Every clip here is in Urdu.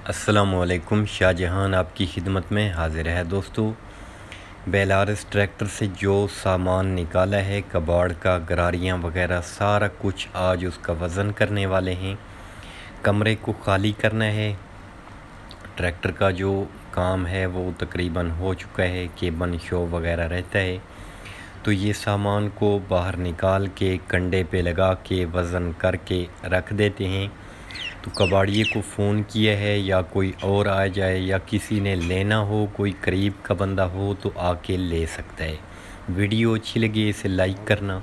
السلام علیکم، شاہ جہان آپ کی خدمت میں حاضر ہے دوستو۔ بیلارس ٹریکٹر سے جو سامان نکالا ہے کباڑ کا، گراریاں وغیرہ سارا کچھ آج اس کا وزن کرنے والے ہیں۔ کمرے کو خالی کرنا ہے۔ ٹریکٹر کا جو کام ہے وہ تقریباً ہو چکا ہے، کیبن شو وغیرہ رہتا ہے، تو یہ سامان کو باہر نکال کے کنڈے پہ لگا کے وزن کر کے رکھ دیتے ہیں۔ تو کباڑیے کو فون کیا ہے یا کوئی اور آ جائے یا کسی نے لینا ہو، کوئی قریب کا بندہ ہو تو آ کے لے سکتا ہے۔ ویڈیو اچھی لگے اسے لائک کرنا،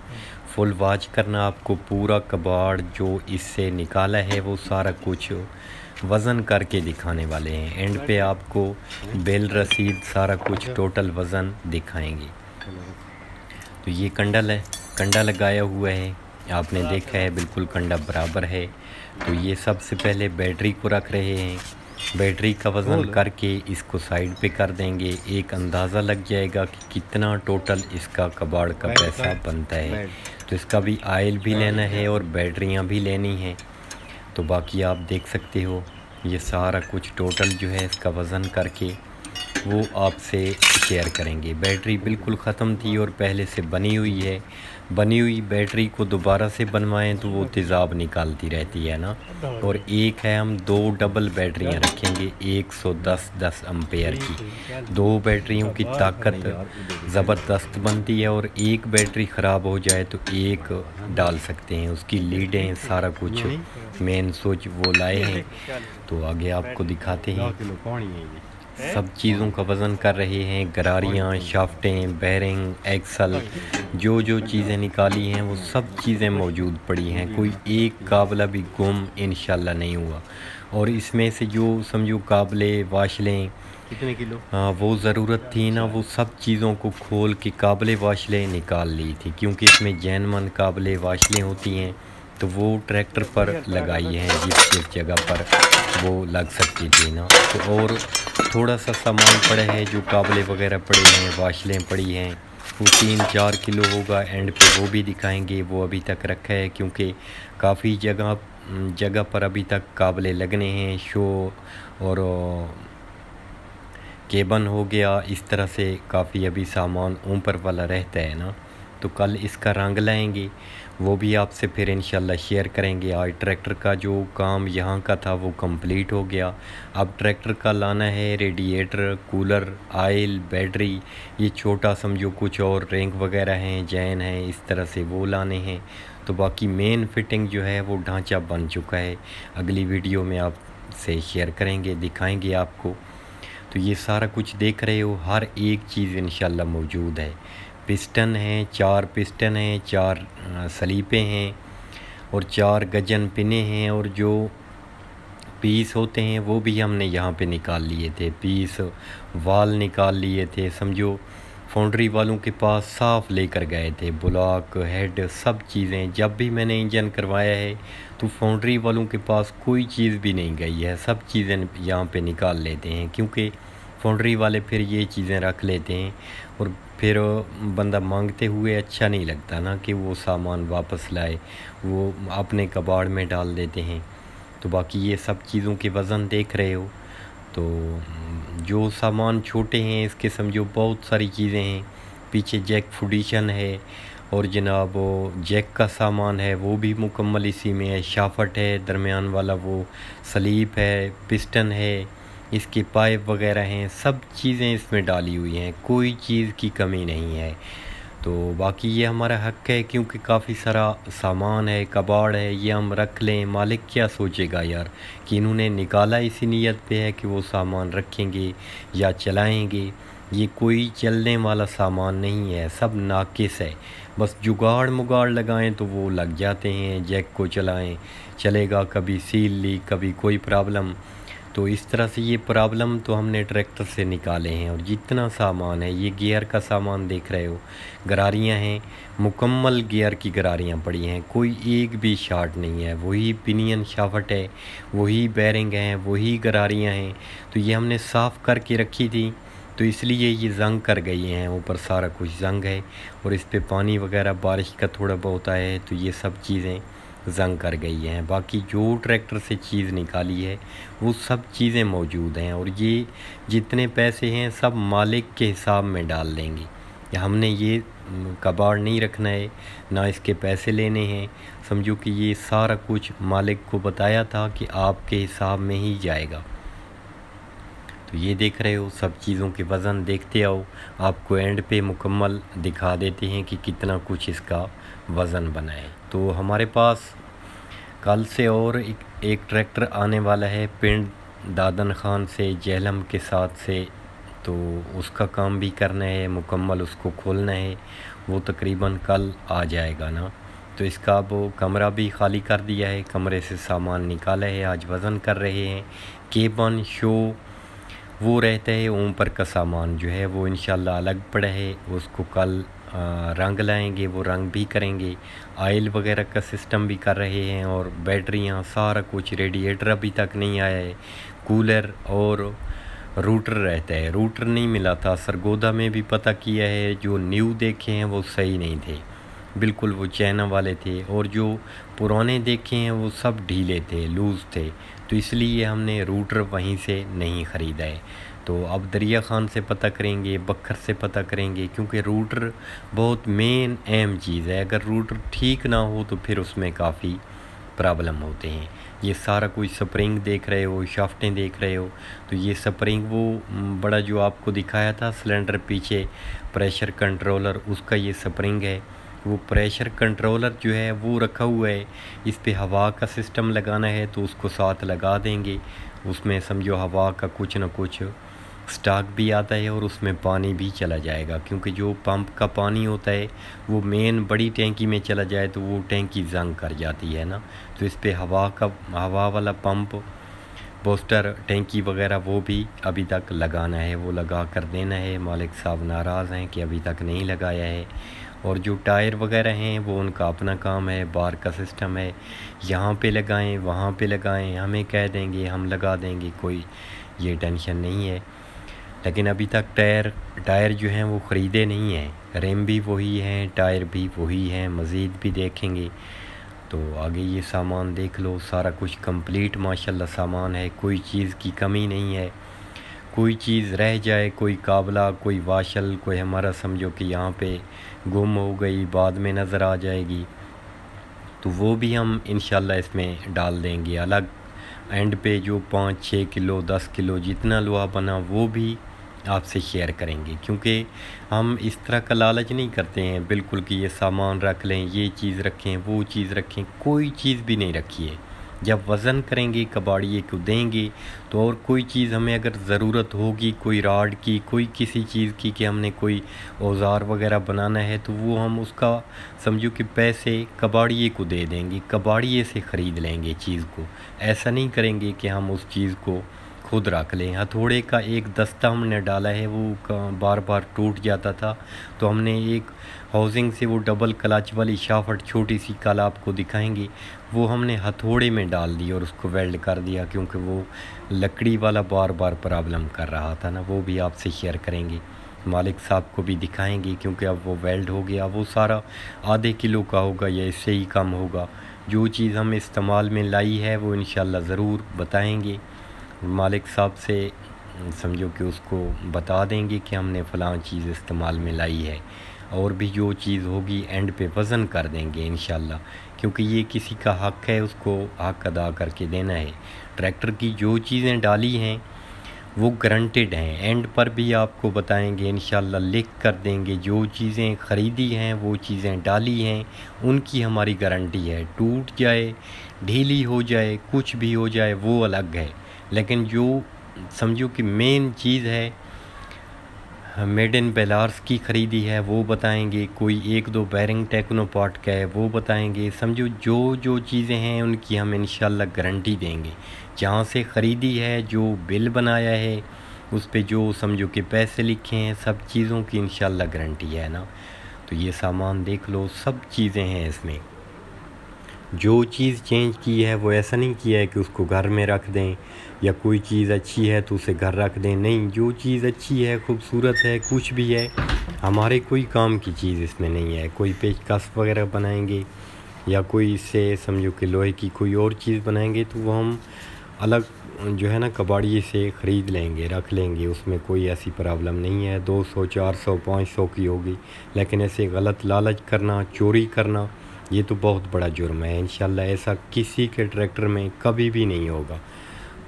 فل واچ کرنا۔ آپ کو پورا کباڑ جو اس سے نکالا ہے وہ سارا کچھ وزن کر کے دکھانے والے ہیں۔ اینڈ پہ آپ کو بل رسید سارا کچھ ٹوٹل وزن دکھائیں گے۔ تو یہ کنڈا لگایا ہوا ہے، آپ نے دیکھا ہے بالکل کنڈا برابر ہے۔ تو یہ سب سے پہلے بیٹری کو رکھ رہے ہیں۔ بیٹری کا وزن کر کے اس کو سائیڈ پہ کر دیں گے، ایک اندازہ لگ جائے گا کہ کتنا ٹوٹل اس کا کباڑ کا پیسہ بنتا ہے۔ تو اس کا بھی آئل بھی لینا ہے اور بیٹریاں بھی لینی ہیں۔ تو باقی آپ دیکھ سکتے ہو یہ سارا کچھ ٹوٹل جو ہے اس کا وزن کر کے وہ آپ سے شیئر کریں گے۔ بیٹری بالکل ختم تھی اور پہلے سے بنی ہوئی ہے۔ بنی ہوئی بیٹری کو دوبارہ سے بنوائیں تو وہ تیزاب نکالتی رہتی ہے نا۔ اور ایک ہے، ہم 2 ڈبل بیٹریاں رکھیں گے 110 امپیئر کی۔ 2 بیٹریوں کی طاقت زبردست بنتی ہے، اور ایک بیٹری خراب ہو جائے تو ایک ڈال سکتے ہیں۔ اس کی لیڈیں سارا کچھ مین سوئچ وہ لائے ہیں، تو آگے آپ کو دکھاتے ہیں۔ سب چیزوں کا وزن کر رہے ہیں، گراریاں، شافٹیں، بیرنگ، ایکسل، جو چیزیں نکالی ہیں وہ سب چیزیں موجود پڑی ہیں، کوئی ایک قابلہ بھی گم انشاءاللہ نہیں ہوا۔ اور اس میں سے جو سمجھو قابلے واشلیں کتنے کلو وہ ضرورت تھی نا، وہ سب چیزوں کو کھول کے قابلے واشلیں نکال لی تھی، کیونکہ اس میں جینمن قابلے واشلیں ہوتی ہیں تو وہ ٹریکٹر پر لگائی ہیں جس جگہ پر وہ لگ سکتی تھی نا۔ تو اور تھوڑا سا سامان پڑا ہے جو قابلے وغیرہ پڑے ہیں، واشلیں پڑی ہیں، وہ 3-4 کلو ہوگا۔ اینڈ پہ وہ بھی دکھائیں گے، وہ ابھی تک رکھا ہے کیونکہ کافی جگہ پر ابھی تک قابلے لگنے ہیں۔ شو اور کیبن ہو گیا، اس طرح سے کافی ابھی سامان اوپر والا رہتا ہے نا۔ تو کل اس کا رنگ لائیں گے، وہ بھی آپ سے پھر انشاءاللہ شیئر کریں گے۔ آج ٹریکٹر کا جو کام یہاں کا تھا وہ کمپلیٹ ہو گیا۔ اب ٹریکٹر کا لانا ہے ریڈیٹر، کولر، آئل، بیٹری، یہ چھوٹا سمجھو کچھ اور رینک وغیرہ ہیں، جین ہیں، اس طرح سے وہ لانے ہیں۔ تو باقی مین فٹنگ جو ہے وہ ڈھانچہ بن چکا ہے، اگلی ویڈیو میں آپ سے شیئر کریں گے، دکھائیں گے آپ کو۔ تو یہ سارا کچھ دیکھ رہے ہو، ہر ایک چیز انشاءاللہ موجود ہے۔ پسٹن ہیں، 4 پسٹن ہیں، 4 سلیپیں ہیں، اور 4 گجن پنے ہیں، اور جو پیس ہوتے ہیں وہ بھی ہم نے یہاں پہ نکال لیے تھے، پیس وال نکال لیے تھے، سمجھو فاؤنڈری والوں کے پاس صاف لے کر گئے تھے، بلاک، ہیڈ، سب چیزیں۔ جب بھی میں نے انجن کروایا ہے تو فاؤنڈری والوں کے پاس کوئی چیز بھی نہیں گئی ہے، سب چیزیں یہاں پہ نکال لیتے ہیں، کیونکہ فاؤنڈری والے پھر یہ چیزیں رکھ لیتے ہیں اور پھر بندہ مانگتے ہوئے اچھا نہیں لگتا نا کہ وہ سامان واپس لائے، وہ اپنے کباڑ میں ڈال دیتے ہیں۔ تو باقی یہ سب چیزوں کے وزن دیکھ رہے ہو۔ تو جو سامان چھوٹے ہیں اس کے سمجھو بہت ساری چیزیں ہیں، پیچھے جیک فوڈیشن ہے، اور جناب جیک کا سامان ہے وہ بھی مکمل اسی میں ہے، شافٹ ہے درمیان والا، وہ سلیپ ہے، پسٹن ہے، اس کے پائپ وغیرہ ہیں، سب چیزیں اس میں ڈالی ہوئی ہیں، کوئی چیز کی کمی نہیں ہے۔ تو باقی یہ ہمارا حق ہے، کیونکہ کافی سارا سامان ہے، کباڑ ہے، یہ ہم رکھ لیں، مالک کیا سوچے گا یار کہ انہوں نے نکالا اسی نیت پہ ہے کہ وہ سامان رکھیں گے یا چلائیں گے۔ یہ کوئی چلنے والا سامان نہیں ہے، سب ناقص ہے، بس جگاڑ مگاڑ لگائیں تو وہ لگ جاتے ہیں، جیک کو چلائیں چلے گا، کبھی سیل لیک، کبھی کوئی پرابلم۔ تو اس طرح سے یہ پرابلم تو ہم نے ٹریکٹر سے نکالے ہیں۔ اور جتنا سامان ہے، یہ گیئر کا سامان دیکھ رہے ہو، گراریاں ہیں، مکمل گیئر کی گراریاں پڑی ہیں، کوئی ایک بھی شارٹ نہیں ہے، وہی پینین شافٹ ہے، وہی بیرنگ ہیں، وہی گراریاں ہیں۔ تو یہ ہم نے صاف کر کے رکھی تھی، تو اس لیے یہ زنگ کر گئی ہیں، اوپر سارا کچھ زنگ ہے، اور اس پہ پانی وغیرہ بارش کا تھوڑا بہت آیا ہے، تو یہ سب چیزیں زنگ کر گئی ہیں، باقی جو ٹریکٹر سے چیز نکالی ہے وہ سب چیزیں موجود ہیں، اور یہ جتنے پیسے ہیں سب مالک کے حساب میں ڈال دیں گے۔ ہم نے یہ کباڑ نہیں رکھنا ہے، نہ اس کے پیسے لینے ہیں، سمجھو کہ یہ سارا کچھ مالک کو بتایا تھا کہ آپ کے حساب میں ہی جائے گا۔ تو یہ دیکھ رہے ہو سب چیزوں کے وزن دیکھتے آؤ، آپ کو اینڈ پہ مکمل دکھا دیتے ہیں کہ کتنا کچھ اس کا وزن بنا ہے۔ تو ہمارے پاس کل سے اور ایک ٹریکٹر آنے والا ہے پنڈ دادن خان سے جہلم کے ساتھ سے، تو اس کا کام بھی کرنا ہے مکمل، اس کو کھولنا ہے، وہ تقریباً کل آ جائے گا نا۔ تو اس کا وہ کمرہ بھی خالی کر دیا ہے، کمرے سے سامان نکالا ہے، آج وزن کر رہے ہیں۔ کیبن شو وہ رہتا ہے، اوپر کا سامان جو ہے وہ انشاءاللہ الگ پڑا ہے، اس کو کل رنگ لائیں گے، وہ رنگ بھی کریں گے، آئل وغیرہ کا سسٹم بھی کر رہے ہیں، اور بیٹریاں سارا کچھ، ریڈیٹر ابھی تک نہیں آیا ہے، کولر اور روٹر رہتا ہے، روٹر نہیں ملا تھا، سرگودا میں بھی پتہ کیا ہے، جو نیو دیکھے ہیں وہ صحیح نہیں تھے، بالکل وہ چائنا والے تھے، اور جو پرانے دیکھے ہیں وہ سب ڈھیلے تھے، لوز تھے، تو اس لیے ہم نے روٹر وہیں سے نہیں خریدا ہے۔ تو اب دریا خان سے پتہ کریں گے، بکھر سے پتہ کریں گے، کیونکہ روٹر بہت مین اہم چیز ہے، اگر روٹر ٹھیک نہ ہو تو پھر اس میں کافی پرابلم ہوتے ہیں۔ یہ سارا کچھ سپرنگ دیکھ رہے ہو، شافٹیں دیکھ رہے ہو، تو یہ سپرنگ وہ بڑا جو آپ کو دکھایا تھا سلنڈر پیچھے پریشر کنٹرولر، اس کا یہ سپرنگ ہے۔ وہ پریشر کنٹرولر جو ہے وہ رکھا ہوا ہے، اس پہ ہوا کا سسٹم لگانا ہے تو اس کو ساتھ لگا دیں گے، اس میں سمجھو ہوا کا کچھ نہ کچھ سٹاک بھی آتا ہے، اور اس میں پانی بھی چلا جائے گا، کیونکہ جو پمپ کا پانی ہوتا ہے وہ مین بڑی ٹینکی میں چلا جائے تو وہ ٹینکی زنگ کر جاتی ہے نا، تو اس پہ ہوا والا پمپ بوسٹر ٹینکی وغیرہ وہ بھی ابھی تک لگانا ہے، وہ لگا کر دینا ہے، مالک صاحب ناراض ہیں کہ ابھی تک نہیں لگایا ہے۔ اور جو ٹائر وغیرہ ہیں وہ ان کا اپنا کام ہے، بار کا سسٹم ہے، یہاں پہ لگائیں وہاں پہ لگائیں، ہمیں کہہ دیں گے ہم لگا دیں گے، کوئی یہ ٹینشن نہیں ہے۔ لیکن ابھی تک ٹائر جو ہیں وہ خریدے نہیں ہیں، ریم بھی وہی ہیں، ٹائر بھی وہی ہیں، مزید بھی دیکھیں گے۔ تو آگے یہ سامان دیکھ لو، سارا کچھ کمپلیٹ ماشاءاللہ سامان ہے، کوئی چیز کی کمی نہیں ہے، کوئی چیز رہ جائے، کوئی قابلہ، کوئی واشل، کوئی ہمارا سمجھو کہ یہاں پہ گم ہو گئی بعد میں نظر آ جائے گی، تو وہ بھی ہم انشاءاللہ اس میں ڈال دیں گے الگ، اینڈ پہ جو 5-6 کلو 10 کلو جتنا لوہا بنا وہ بھی آپ سے شیئر کریں گے، کیونکہ ہم اس طرح کا لالچ نہیں کرتے ہیں بالکل کہ یہ سامان رکھ لیں، یہ چیز رکھیں، وہ چیز رکھیں، کوئی چیز بھی نہیں رکھی ہے۔ جب وزن کریں گے کباڑیے کو دیں گے تو، اور کوئی چیز ہمیں اگر ضرورت ہوگی، کوئی راڈ کی، کوئی کسی چیز کی کہ ہم نے کوئی اوزار وغیرہ بنانا ہے، تو وہ ہم اس کا سمجھو کہ پیسے کباڑیے کو دے دیں گے، کباڑیے سے خرید لیں گے چیز کو، ایسا نہیں کریں گے کہ ہم اس چیز کو خود رکھ لیں۔ ہتھوڑے کا ایک دستہ ہم نے ڈالا ہے، وہ بار بار ٹوٹ جاتا تھا، تو ہم نے ایک ہاؤسنگ سے وہ ڈبل کلچ والی شافٹ چھوٹی سی کل آپ کو دکھائیں گے، وہ ہم نے ہتھوڑے میں ڈال دی اور اس کو ویلڈ کر دیا، کیونکہ وہ لکڑی والا بار بار پرابلم کر رہا تھا نا، وہ بھی آپ سے شیئر کریں گے، مالک صاحب کو بھی دکھائیں گے، کیونکہ اب وہ ویلڈ ہو گیا، وہ سارا آدھے کلو کا ہوگا یا اس سے ہی کم ہوگا۔ جو چیز ہم استعمال میں لائی ہے وہ انشاءاللہ ضرور بتائیں گے، مالک صاحب سے سمجھو کہ اس کو بتا دیں گے کہ ہم نے فلاں چیز استعمال میں لائی ہے، اور بھی جو چیز ہوگی اینڈ پہ وزن کر دیں گے انشاءاللہ، کیونکہ یہ کسی کا حق ہے، اس کو حق ادا کر کے دینا ہے۔ ٹریکٹر کی جو چیزیں ڈالی ہیں وہ گارنٹیڈ ہیں، اینڈ پر بھی آپ کو بتائیں گے انشاءاللہ، لکھ کر دیں گے، جو چیزیں خریدی ہیں وہ چیزیں ڈالی ہیں ان کی ہماری گارنٹی ہے، ٹوٹ جائے، ڈھیلی ہو جائے، کچھ بھی ہو جائے وہ الگ ہے، لیکن جو سمجھو کہ مین چیز ہے میڈ ان بیلارس کی خریدی ہے وہ بتائیں گے، کوئی ایک دو بیرنگ ٹیکنو پارٹ کا ہے وہ بتائیں گے، سمجھو جو چیزیں ہیں ان کی ہم انشاءاللہ گارنٹی دیں گے، جہاں سے خریدی ہے، جو بل بنایا ہے اس پہ جو سمجھو کہ پیسے لکھے ہیں، سب چیزوں کی انشاءاللہ گارنٹی ہے نا۔ تو یہ سامان دیکھ لو، سب چیزیں ہیں اس میں، جو چیز چینج کی ہے وہ ایسا نہیں کیا ہے کہ اس کو گھر میں رکھ دیں، یا کوئی چیز اچھی ہے تو اسے گھر رکھ دیں، نہیں، جو چیز اچھی ہے، خوبصورت ہے، کچھ بھی ہے، ہمارے کوئی کام کی چیز اس میں نہیں ہے، کوئی پیچ کس وغیرہ بنائیں گے یا کوئی اس سے سمجھو کہ لوہے کی کوئی اور چیز بنائیں گے تو وہ ہم الگ جو ہے نا کباڑی سے خرید لیں گے، رکھ لیں گے، اس میں کوئی ایسی پرابلم نہیں ہے۔ 200 400 500 کی ہوگی، لیکن ایسے غلط لالچ کرنا، چوری کرنا، یہ تو بہت بڑا جرم ہے۔ انشاءاللہ ایسا کسی کے ٹریکٹر میں کبھی بھی نہیں ہوگا۔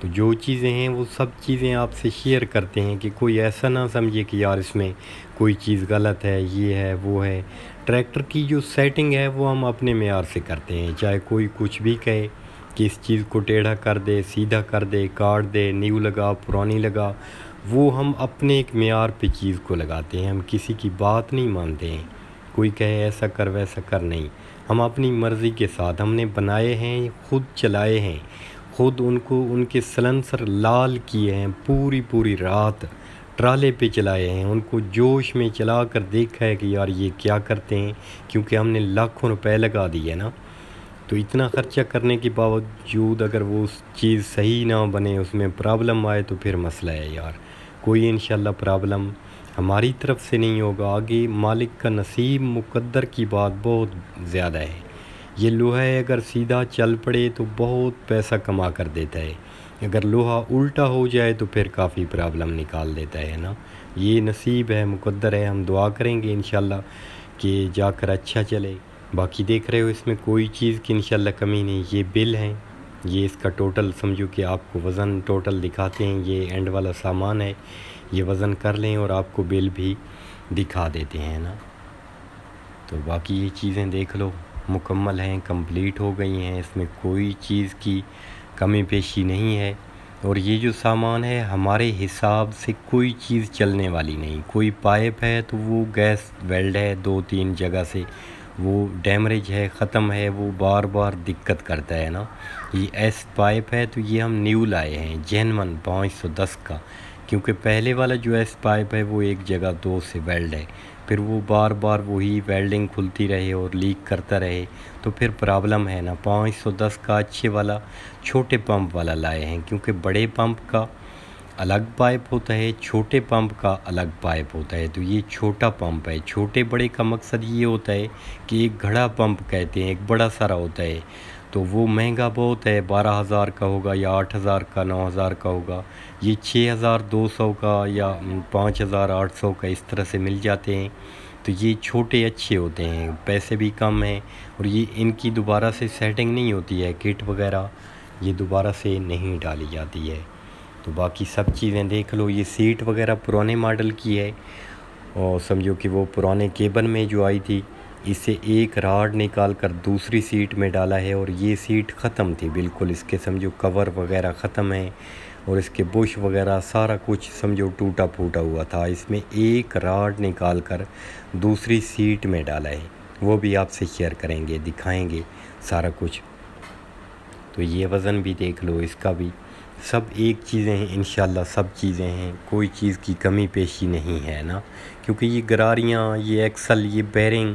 تو جو چیزیں ہیں وہ سب چیزیں آپ سے شیئر کرتے ہیں کہ کوئی ایسا نہ سمجھے کہ یار اس میں کوئی چیز غلط ہے، یہ ہے وہ ہے۔ ٹریکٹر کی جو سیٹنگ ہے وہ ہم اپنے معیار سے کرتے ہیں، چاہے کوئی کچھ بھی کہے کہ اس چیز کو ٹیڑھا کر دے، سیدھا کر دے، کاٹ دے، نیو لگا، پرانی لگا، وہ ہم اپنے ایک معیار پہ چیز کو لگاتے ہیں، ہم کسی کی بات نہیں مانتے ہیں۔ کوئی کہے ایسا کر ویسا کر، نہیں، ہم اپنی مرضی کے ساتھ ہم نے بنائے ہیں، خود چلائے ہیں، خود ان کے سلنسر لال کیے ہیں، پوری رات ٹرالے پہ چلائے ہیں، ان کو جوش میں چلا کر دیکھا ہے کہ یار یہ کیا کرتے ہیں، کیونکہ ہم نے لاکھوں روپے لگا دیے نا۔ تو اتنا خرچہ کرنے کے باوجود اگر وہ چیز صحیح نہ بنے، اس میں پرابلم آئے تو پھر مسئلہ ہے یار۔ کوئی انشاءاللہ پرابلم ہماری طرف سے نہیں ہوگا، آگے مالک کا نصیب مقدر کی بات بہت زیادہ ہے۔ یہ لوہا اگر سیدھا چل پڑے تو بہت پیسہ کما کر دیتا ہے، اگر لوہا الٹا ہو جائے تو پھر کافی پرابلم نکال دیتا ہے نا۔ یہ نصیب ہے، مقدر ہے، ہم دعا کریں گے انشاءاللہ کہ جا کر اچھا چلے۔ باقی دیکھ رہے ہو اس میں کوئی چیز کی انشاءاللہ کمی نہیں۔ یہ بل ہیں، یہ اس کا ٹوٹل سمجھو کہ آپ کو وزن ٹوٹل دکھاتے ہیں، یہ اینڈ والا سامان ہے، یہ وزن کر لیں اور آپ کو بل بھی دکھا دیتے ہیں نا۔ تو باقی یہ چیزیں دیکھ لو، مکمل ہیں، کمپلیٹ ہو گئی ہیں، اس میں کوئی چیز کی کمی پیشی نہیں ہے۔ اور یہ جو سامان ہے ہمارے حساب سے کوئی چیز چلنے والی نہیں۔ کوئی پائپ ہے تو وہ گیس ویلڈ ہے 2-3 جگہ سے، وہ ڈیمیج ہے، ختم ہے، وہ بار بار دقت کرتا ہے نا۔ یہ ایس پائپ ہے تو یہ ہم نیو لائے ہیں، جینون 510 کا، کیونکہ پہلے والا جو ایس پائپ ہے وہ ایک جگہ 2 سے ویلڈ ہے، پھر وہ بار بار وہی ویلڈنگ کھلتی رہے اور لیک کرتا رہے تو پھر پرابلم ہے نا۔ 510 کا اچھے والا چھوٹے پمپ والا لائے ہیں، کیونکہ بڑے پمپ کا الگ پائپ ہوتا ہے، چھوٹے پمپ کا الگ پائپ ہوتا ہے، تو یہ چھوٹا پمپ ہے۔ چھوٹے بڑے کا مقصد یہ ہوتا ہے کہ ایک گھڑا پمپ کہتے ہیں، ایک بڑا سارا ہوتا ہے، تو وہ مہنگا بہت ہے، 12,000 کا ہوگا یا 8,000 کا، 9,000 کا ہوگا۔ یہ 6,200 کا یا 5,800 کا اس طرح سے مل جاتے ہیں۔ تو یہ چھوٹے اچھے ہوتے ہیں، پیسے بھی کم ہیں، اور یہ ان کی دوبارہ سے سیٹنگ نہیں ہوتی ہے، کٹ وغیرہ یہ دوبارہ سے نہیں ڈالی جاتی ہے۔ تو باقی سب چیزیں دیکھ لو، یہ سیٹ وغیرہ پرانے ماڈل کی ہے، اور سمجھو کہ وہ پرانے کیبن میں جو آئی تھی، اس سے ایک راڈ نکال کر دوسری سیٹ میں ڈالا ہے، اور یہ سیٹ ختم تھی بالکل، اس کے سمجھو کور وغیرہ ختم ہیں، اور اس کے بش وغیرہ سارا کچھ سمجھو ٹوٹا پھوٹا ہوا تھا۔ اس میں ایک راڈ نکال کر دوسری سیٹ میں ڈالا ہے، وہ بھی آپ سے شیئر کریں گے، دکھائیں گے سارا کچھ۔ تو یہ وزن بھی دیکھ لو، اس کا بھی سب ایک چیزیں ہیں انشاءاللہ، سب چیزیں ہیں، کوئی چیز کی کمی پیشی نہیں ہے نا، کیونکہ یہ گراریاں، یہ ایکسل، یہ بیرنگ،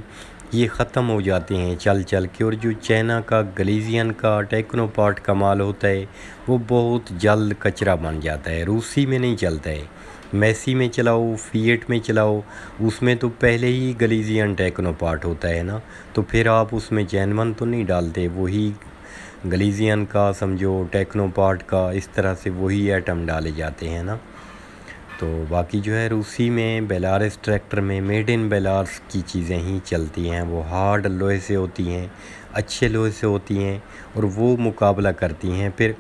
یہ ختم ہو جاتے ہیں چل چل کے، اور جو چائنا کا، گلیزین کا، ٹیکنو پارٹ کا مال ہوتا ہے وہ بہت جلد کچرا بن جاتا ہے، روسی میں نہیں چلتا ہے۔ میسی میں چلاؤ، فیٹ میں چلاؤ، اس میں تو پہلے ہی گلیزین ٹیکنو پارٹ ہوتا ہے نا، تو پھر آپ اس میں جینون تو نہیں ڈالتے، وہی گلیزین کا سمجھو، ٹیکنو پارٹ کا، اس طرح سے وہی ایٹم ڈالے جاتے ہیں نا۔ تو باقی جو ہے روسی میں، بیلارس ٹریکٹر میں میڈ ان بیلارس کی چیزیں ہی چلتی ہیں، وہ ہارڈ لوہے سے ہوتی ہیں، اچھے لوہے سے ہوتی ہیں، اور وہ مقابلہ کرتی ہیں۔ پھر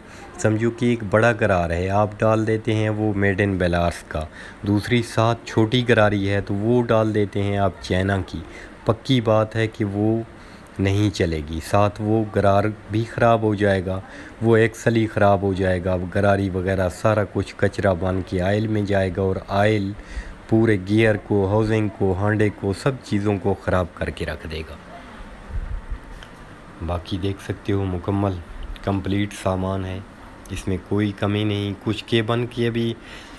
سمجھو کہ ایک بڑا گرار ہے، آپ ڈال دیتے ہیں وہ میڈ ان بیلارس کا، دوسری ساتھ چھوٹی گراری ہے تو وہ ڈال دیتے ہیں آپ چائنا کی، پکی بات ہے کہ وہ نہیں چلے گی، ساتھ وہ گرار بھی خراب ہو جائے گا، وہ ایکسل ہی خراب ہو جائے گا، گراری وغیرہ سارا کچھ کچرا بن کے آئل میں جائے گا، اور آئل پورے گیئر کو، ہاؤسنگ کو، ہانڈے کو، سب چیزوں کو خراب کر کے رکھ دے گا۔ باقی دیکھ سکتے ہو مکمل کمپلیٹ سامان ہے، اس میں کوئی کمی نہیں۔ کچھ کیبن کے بھی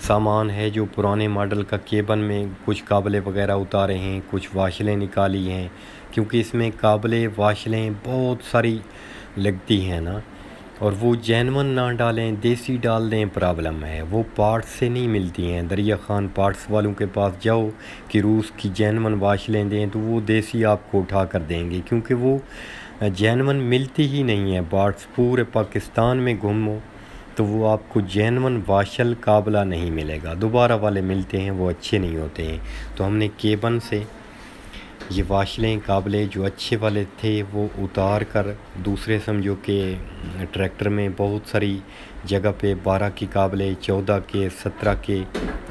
سامان ہے جو پرانے ماڈل کا، کیبن میں کچھ کابلیں وغیرہ اتارے ہیں، کچھ واشلیں نکالی ہیں، کیونکہ اس میں کابلیں واشلیں بہت ساری لگتی ہیں نا، اور وہ جینون نہ ڈالیں، دیسی ڈال دیں، پرابلم ہے، وہ پارٹس سے نہیں ملتی ہیں۔ دریا خان پارٹس والوں کے پاس جاؤ کہ روس کی جینون واش لیں دیں تو وہ دیسی آپ کو اٹھا کر دیں گے، کیونکہ وہ جینون ملتی ہی نہیں ہیں پارٹس۔ پورے پاکستان میں گھومو تو وہ آپ کو جینون واشل قابلہ نہیں ملے گا، دوبارہ والے ملتے ہیں وہ اچھے نہیں ہوتے ہیں۔ تو ہم نے کیبن سے یہ واشلیں قابلے جو اچھے والے تھے وہ اتار کر دوسرے سمجھو کہ ٹریکٹر میں بہت ساری جگہ پہ 12 کے قابلے، 14 کے، 17 کے،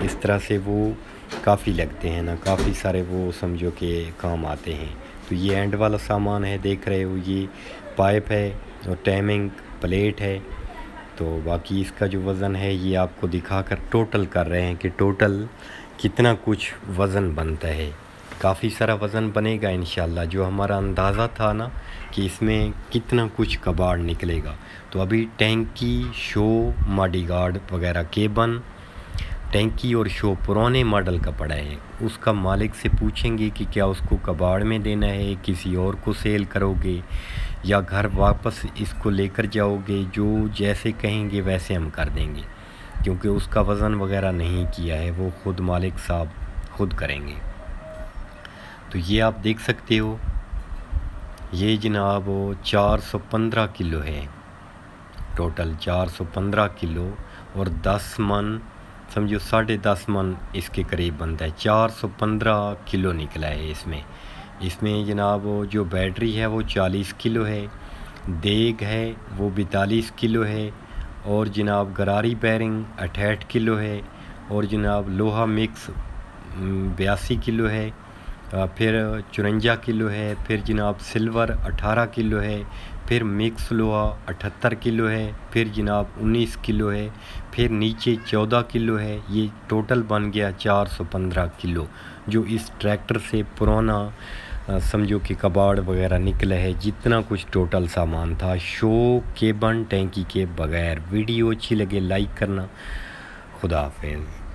اس طرح سے وہ کافی لگتے ہیں نا، کافی سارے وہ سمجھو کہ کام آتے ہیں۔ تو یہ اینڈ والا سامان ہے، دیکھ رہے ہو، یہ پائپ ہے اور ٹائمنگ پلیٹ ہے۔ تو باقی اس کا جو وزن ہے یہ آپ کو دکھا کر ٹوٹل کر رہے ہیں کہ ٹوٹل کتنا کچھ وزن بنتا ہے۔ کافی سارا وزن بنے گا انشاءاللہ، جو ہمارا اندازہ تھا نا کہ اس میں کتنا کچھ کباڑ نکلے گا۔ تو ابھی ٹینکی، شو، ماڈی گارڈ وغیرہ کیبن، ٹینکی اور شو پرانے ماڈل کا پڑا ہے، اس کا مالک سے پوچھیں گے کہ کیا اس کو کباڑ میں دینا ہے، کسی اور کو سیل کرو گے یا گھر واپس اس کو لے کر جاؤ گے، جو جیسے کہیں گے ویسے ہم کر دیں گے، کیونکہ اس کا وزن وغیرہ نہیں کیا ہے، وہ خود مالک صاحب خود کریں گے۔ تو یہ آپ دیکھ سکتے ہو، یہ جناب 415 کلو ہے، ٹوٹل 415 کلو اور 10 من سمجھو 10.5 من اس کے قریب بنتا ہے، 415 کلو نکلا ہے اس میں جناب جو بیٹری ہے وہ 40 کلو ہے، دیگ ہے وہ 42 کلو ہے، اور جناب گراری بیرنگ 68 کلو ہے، اور جناب لوہا مکس 82 کلو ہے، پھر 54 کلو ہے، پھر جناب سلور 18 کلو ہے، پھر مکس لوہا 78 کلو ہے، پھر جناب 19 کلو ہے، پھر نیچے 14 کلو ہے۔ یہ ٹوٹل بن گیا 415 کلو، جو اس ٹریکٹر سے پرانا سمجھو کہ کباڑ وغیرہ نکلا ہے، جتنا کچھ ٹوٹل سامان تھا شو کیبن ٹینکی کے بغیر۔ ویڈیو اچھی لگے لائک کرنا، خدا حافظ۔